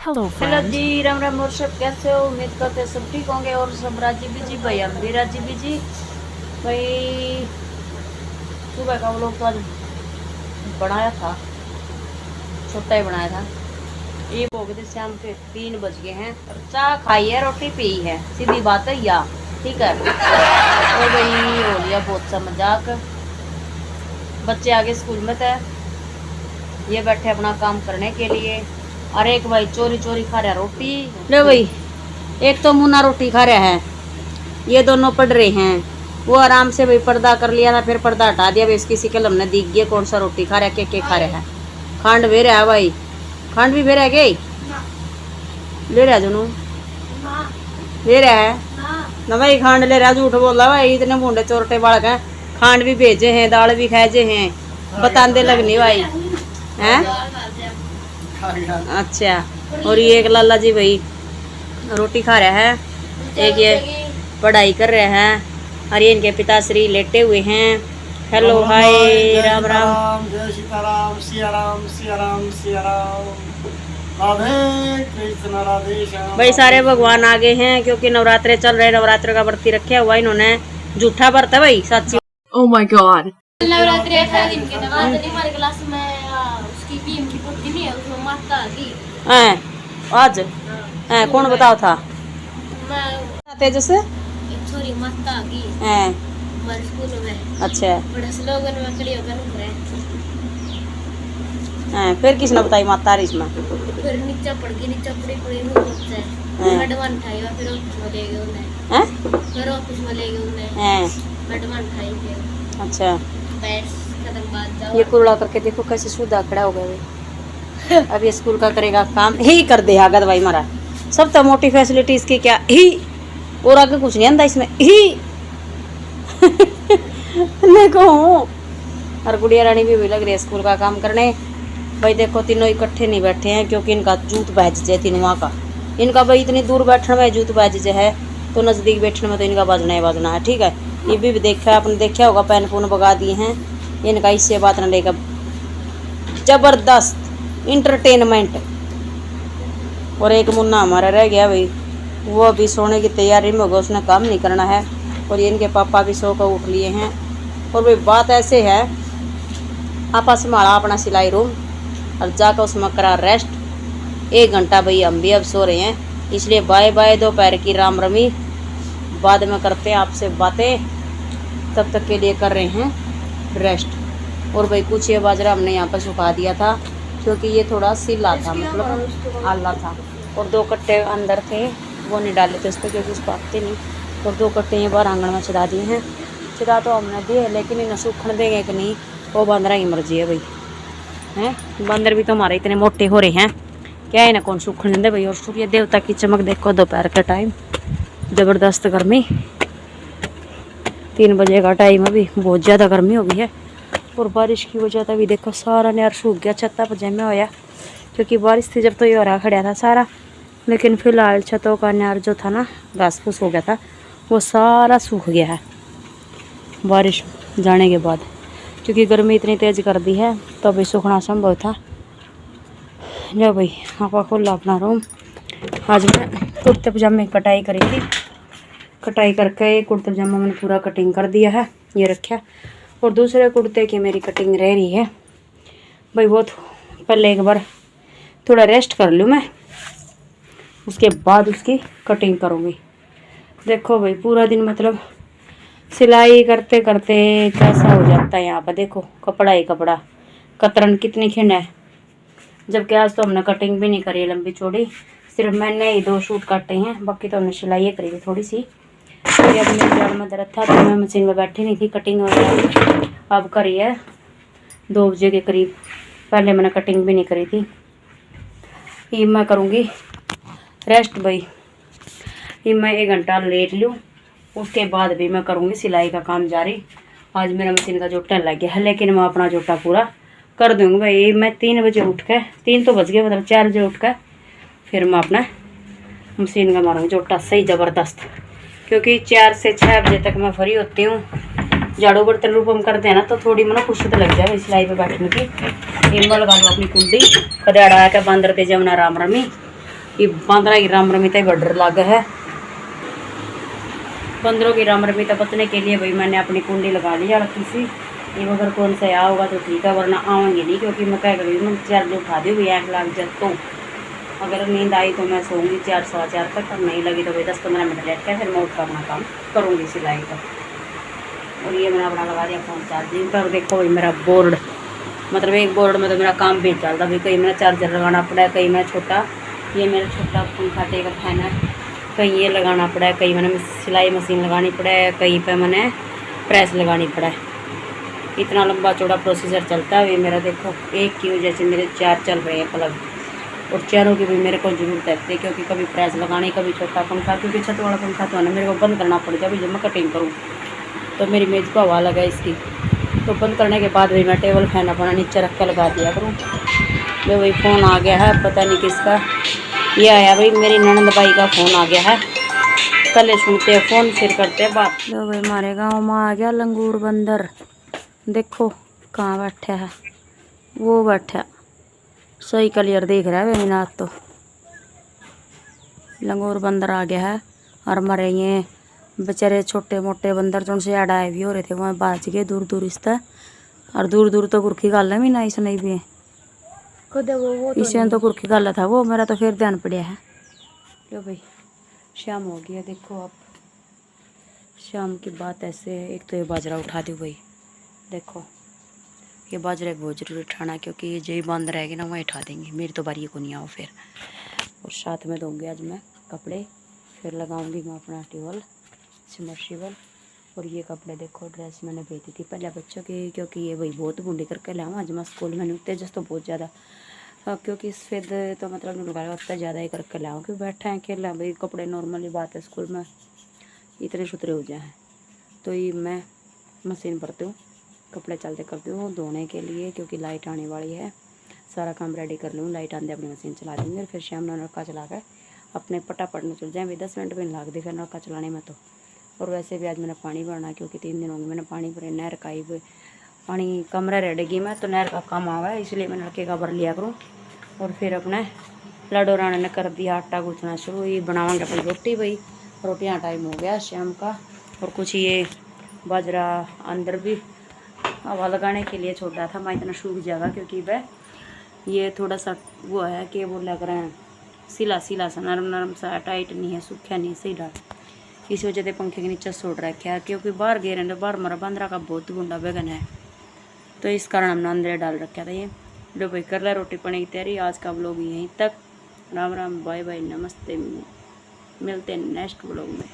Hello जी, राम राम। और सब कैसे हो? उम्मीद करते सब ठीक होंगे और सब राजी बीजी भाई, हम भी राजी बीजी भाई। सुबह का वो लोग तो आज बनाया था, छोटा ही बनाया था। ये हो गए थे शाम के 3 बज गए हैं और चाय खाई है, रोटी पी है, सीधी बात है या ठीक है। और भाई हो गया बहुत सा मजाक। बच्चे आगे स्कूल में थे, ये बैठे अपना काम करने के लिए। और एक भाई चोरी चोरी खा रहा रोटी। ले भाई, एक तो मुन्ना रोटी खा रहा है, ये दोनों पढ़ रहे हैं। वो आराम से भाई पर्दा कर लिया था, फिर पर्दा हटा दिया। इसकी शिकल हमने दिख गई कौन सा रोटी खा रहा है, के खा रहा है। खांड भी रहा है भाई, खांड भी रह गई। ले रहा जुनू, ले रहा है ना भाई, खांड ले रहा। झूठ बोल रहा भाई, इतने मुंडे चोरटे बालक हैं। खांड भी भेजे हैं, दाल भी खाजे हैं, बतांदे लगनी भाई हैं। अच्छा, और ये एक लाला जी भाई रोटी खा रहा है, एक ये पढ़ाई कर रहे हैं, और ये इनके पिताश्री लेटे हुए हैं। हेलो हाय, राम राम, जय सीताराम, सिया राम, सिया राम, सिया राम, राधे कृष्ण, राधे श्याम। भाई सारे भगवान आगे हैं क्योंकि नवरात्रे चल रहे, नवरात्र का व्रत रखा हुआ इन्होंने। झूठा व्रत है भाई, सच्ची। Oh my God. नवरात्रि 18 दिन के बाद हमारे क्लास में उसकी बीम की पुट्टी नहीं है, उसमें माता आ गई आज कौन बताओ था? मैं तेजस छोरी माता आ गई हमारे स्कूल में। अच्छा, बड़ा स्लोगन में खड़ी होकर घूम रहे। फिर किसने बताई माता इसमें? फिर नीचे पड़ गई, नीचे पड़ी हो से मैडम उठाई और फिर ऑफिस में ले गए उन्हें। फिर ऑफिस में ले गए उन्हें, मैडम उठाई फिर। अच्छा, बैठ खत्म बात जाओ। ये कुरड़ा करके देखो कैसे सीधा खड़ा हो गया। अब ये स्कूल का करेगा काम ही कर दे आगत भाई मारा। सब तो मोटी फैसिलिटी इसकी क्या ही, और आगे कुछ नहीं आंदा इसमें ही। देखो, और गुड़िया रानी भी लग रही है स्कूल का काम करने। भाई देखो, तीनों इकट्ठे नहीं बैठे हैं क्योंकि इनका जूत बज जाए तीनों का। इनका भाई इतनी दूर बैठने में जूत बज जाए है, तो नज़दीक बैठने में तो इनका बजना ही बजना है। ठीक है, ये भी देखा, आपने देखा होगा, पेन फोन भगा दिए हैं इनका, इससे बात न लेगा। जबरदस्त इंटरटेनमेंट। और एक मुन्ना हमारा रह गया भाई, वो अभी सोने की तैयारी में होगा, उसने काम नहीं करना है। और ये इनके पापा भी सो कर उठ लिए हैं। और भाई बात ऐसे है, आपा संभाला अपना सिलाई रूम और जाकर उसमें करा रेस्ट 1 घंटा। भाई हम भी अब सो रहे हैं, इसलिए बाय बाय, दोपहर की राम रमी। बाद में करते हैं आपसे बातें, तब तक के लिए कर रहे हैं रेस्ट। और भाई कुछ ये बाजरा हमने यहाँ पर सुखा दिया था क्योंकि ये थोड़ा सिला था, मतलब आला था। और 2 कट्टे अंदर थे, वो नहीं डाले थे उस पर क्योंकि उस पर आते नहीं। और 2 कट्टे ये बाहर आंगन में छिड़ा दिए हैं। छिड़ा तो हमने दिए है, लेकिन इन्हें सूखने देंगे कि नहीं वो बंदर की मर्जी है भाई हैं। बंदर भी तो हमारे इतने मोटे हो रहे हैं, क्या है ना कौन सूखने देंगे भाई। और सूर्य देवता की चमक देखो दोपहर के टाइम, ज़बरदस्त गर्मी। 3 बजे का टाइम, अभी बहुत ज़्यादा गर्मी हो गई है। और बारिश की वजह से भी देखो सारा नहर सूख गया, छत्ता पजामा होया क्योंकि बारिश थी जब तो ये हरा खड़ा था सारा। लेकिन फिलहाल छतों का नहर जो था ना, घास फूस हो गया था, वो सारा सूख गया है बारिश जाने के बाद, क्योंकि गर्मी इतनी तेज़ कर दी है तो अभी सूखना संभव था। जो भाई आपा खोला अपना रूम। आज मैं कुर्ते पजामे की कटाई करी थी, कटाई करके कुर्ते पजामा मैंने पूरा कटिंग कर दिया है, ये रखा। और दूसरे कुर्ते की मेरी कटिंग रह रही है भाई। बहुत पहले एक बार थोड़ा रेस्ट कर लूँ मैं, उसके बाद उसकी कटिंग करूँगी। देखो भाई पूरा दिन मतलब सिलाई करते करते कैसा हो जाता है यहाँ पर। देखो कपड़ा ही कपड़ा, कतरन कितनी खिंड है। जबकि आज तो हमने कटिंग भी नहीं करी लंबी चौड़ी, सिर्फ मैंने ही 2 सूट काटे हैं, बाकी तो हमने सिलाई करी थी थोड़ी सी। अब मेरे जोड़ में दर्द था तो मैं मशीन में बैठी नहीं थी, कटिंग वगैरह अब करी है 2 बजे के करीब। पहले मैंने कटिंग भी नहीं करी थी। ये मैं करूँगी रेस्ट भाई, ये मैं 1 घंटा लेट लूँ, उसके बाद भी मैं करूँगी सिलाई का काम जारी। आज मेरा मशीन का जोटा लग गया है, लेकिन मैं अपना जोटा पूरा कर दूँगी भाई। मैं 3 बजे उठ कर, 3 तो बज गए, मतलब 4 बजे उठ कर फिर मैं अपना मशीन का मारूँगी जोटा सही ज़बरदस्त, क्योंकि 4 से 6 बजे तक मैं फ्री होती हूँ। झाड़ू बर्तन रूपम करते हैं ना, तो थोड़ी मतलब फुर्सत लग जाए सिलाई पे बैठने की। इमल लगा दो अपनी कुंडी, कदड़ा के बंदर के जमुना राम रमी। ये 15 की राम रमिता बॉर्डर लग है। 15 की राम रमिता बचने के लिए भाई मैंने अपनी कुंडी लगा ली हल्की सी। ये अगर कौन सा आओगा तो ठीक है, वरना आऊँगी नहीं, क्योंकि मैं क्या करूँगी, मैं 4 जो उठा दी हुई 1 लाख जब तो अगर नींद आई तो मैं सोऊंगी 4 सवा 4 तक, और नहीं लगी तो भाई 10-15 मिनट लेट के फिर मैं उठ कर अपना काम करूँगी सिलाई का। और ये मैंने अपना लगा दिया फ़ोन चार्जिंग पर। देखो भाई मेरा बोर्ड, मतलब एक बोर्ड में तो मेरा काम भी चलता भाई। कहीं मेरा चार्जर लगाना पड़ा है, कहीं मेरा छोटा, ये मेरा छोटा पंखा का फैन है, कहीं ये लगाना पड़ा है, कहीं मैंने सिलाई मशीन लगानी पड़ा है, कहीं पे मैंने प्रेस लगानी पड़ा है। इतना लंबा चौड़ा प्रोसीजर चलता है ये मेरा। देखो एक की वजह से मेरे 4 चल रहे हैं प्लग, और चारों की भी मेरे को जरूरत है, क्योंकि कभी प्रेस लगानी, कभी छोटा पंखा, क्योंकि छत वाला पंखा तो है ना मेरे को बंद करना पड़ जाए जब मैं कटिंग करूँ तो मेरी मेज़ को हवा लगा इसकी। तो बंद करने के बाद भी मैं टेबल फैन अपना नीचे रख कर लगा दिया करूँ। जो भाई फ़ोन आ गया है, पता नहीं किसका ये आया भाई, मेरी ननंद भाई का फ़ोन आ गया है। कल सुनते हैं फ़ोन, फिर करते हैं बात। जो भाई हमारे गाँव में आ गया लंगूर बंदर। देखो कहाँ बैठा है, वो बैठा सही क्लियर देख रहा है मेरी नाथ। तो लंगूर बंदर आ गया है, और हमारे ये बेचारे छोटे मोटे बंदर जो उनसे अड़ाए भी हो रहे थे वहाँ बाज गए दूर दूर इससे, और दूर दूर तो कुर्खी गाल है मीना इस नहीं भी वो इसे तो कुर्खी गाला था वो, मेरा तो फिर ध्यान पड़ा है। लो भाई शाम हो गया, देखो आप शाम की बात ऐसे। एक तो ये बाजरा उठा दूँ भाई, देखो ये बाजरे को बहुत जरूर उठाना, क्योंकि ये जो बंद रहेगी ना वहीं उठा देंगे, मेरी तो बारी को नहीं आओ फिर। और साथ में दूँगी आज मैं कपड़े, फिर लगाऊंगी मैं अपना ट्यूबवेल सबमर्सिबल। और ये कपड़े देखो, ड्रेस मैंने भेजी थी पहले बच्चों की, क्योंकि ये भाई बहुत बूढ़ी करके लाऊँ आज मैं स्कूल में। नहीं तेजस तो बहुत ज़्यादा, क्योंकि सफ़ेद तो मतलब नहीं लगा उतना ज़्यादा ही करके लाऊँ, क्योंकि बैठा है अकेला भाई, कपड़े नॉर्मली बात है स्कूल में इतने सुथरे हो जाए। तो ये मैं मशीन भरती हूँ, कपड़े चलते करती हूँ धोने के लिए, क्योंकि लाइट आने वाली है। सारा काम रेडी कर लूँ, लाइट आने अपनी मशीन चला दूँगी, और फिर शाम में नलका चला कर अपने पटापट में चल जाए भाई। 10 मिनट भी नहीं लग दी फिर नलका चलाने में तो। और वैसे भी आज मैंने पानी भरना, क्योंकि 3 दिन हो गए मैंने पानी भरे। नहर का ही पानी कमरा रेडेगी मैं, तो नहर का काम आवा है, इसलिए मैं नलके का भर लिया करूँ। और फिर अपने लाडो राणा ने कर दिया आटा गूँथना शुरू। ये बनावांगे अपनी रोटी भाई, रोटियाँ टाइम हो गया शाम का। और कुछ ये बाजरा अंदर भी हवा लगाने के लिए छोड़ा था मैं, इतना सूख जाएगा, क्योंकि वह ये थोड़ा सा वो है कि वो लग रहा है सिला सिला सा, नरम नरम सा, टाइट नहीं है, सूखा नहीं सही डाल। इस वजह से पंखे के नीचे छोड़ रखा है, क्योंकि बाहर गए रहे बाहर हमारा बंदरा का बहुत गुंडा बैगन है, तो इस कारण हमने अंदर डाल रखा था। ये लो भाई कर ला रोटी पानी की तैयारी। आज का व्लॉग यहीं तक। राम राम, बाय बाय, नमस्ते, मिलते हैं नेक्स्ट व्लॉग में।